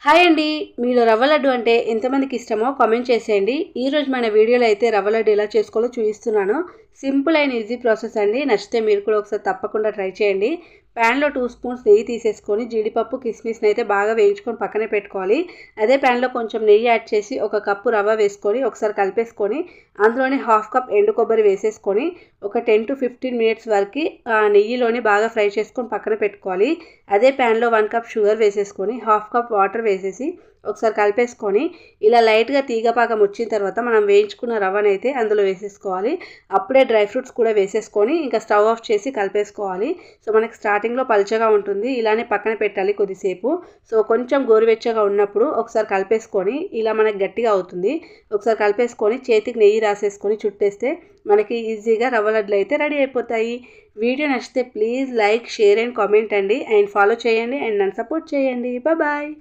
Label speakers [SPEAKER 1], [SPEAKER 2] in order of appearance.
[SPEAKER 1] Hi అండి, మీలో రవ్వ లడ్డు అంటే ఎంతమందికి ఇష్టమో కామెంట్ చేసేయండి. ఈరోజు మన వీడియోలో అయితే రవ్వ లడ్డు ఎలా చేసుకోవాలో చూపిస్తున్నాను. సింపుల్ అండ్ ఈజీ ప్రాసెస్ అండి. నచ్చితే మీరు కూడా ఒకసారి తప్పకుండా ట్రై చేయండి. ప్యాన్లో 2 స్పూన్స్ నెయ్యి తీసేసుకొని జీడిపప్పు కిస్మిస్ని అయితే బాగా వేయించుకొని పక్కనే పెట్టుకోవాలి. అదే ప్యాన్లో కొంచెం నెయ్యి యాడ్ చేసి 1 కప్పు రవ్వ వేసుకొని ఒకసారి కలిపేసుకొని అందులోనే 1/2 కప్ ఎండు కొబ్బరి వేసేసుకొని ఒక 10 to 15 మినిట్స్ వరకు నెయ్యిలోనే బాగా ఫ్రై చేసుకొని పక్కన పెట్టుకోవాలి. అదే ప్యాన్లో 1 కప్ షుగర్ వేసేసుకొని 1/2 కప్ వాటర్ వేసేసి ఒకసారి కలిపేసుకొని ఇలా లైట్గా తీగపాకం వచ్చిన తర్వాత మనం వేయించుకున్న రవ్వను అయితే అందులో వేసేసుకోవాలి. అప్పుడే డ్రై ఫ్రూట్స్ కూడా వేసేసుకొని ఇంకా స్టవ్ ఆఫ్ చేసి కలిపేసుకోవాలి. సో మనకి స్టార్టింగ్లో పలుచగా ఉంటుంది, ఇలానే పక్కన పెట్టాలి కొద్దిసేపు. సో కొంచెం గోరువెచ్చగా ఉన్నప్పుడు ఒకసారి కలిపేసుకొని ఇలా మనకి గట్టిగా అవుతుంది. ఒకసారి కలిపేసుకొని చేతికి నెయ్యి రాసేసుకొని చుట్టేస్తే మనకి ఈజీగా రవ్వ లడ్లు అయితే రెడీ అయిపోతాయి. వీడియో నచ్చితే please like, share and comment అండి. అండ్ ఫాలో చేయండి అండ్ నన్ను సపోర్ట్ చేయండి. బాయ్.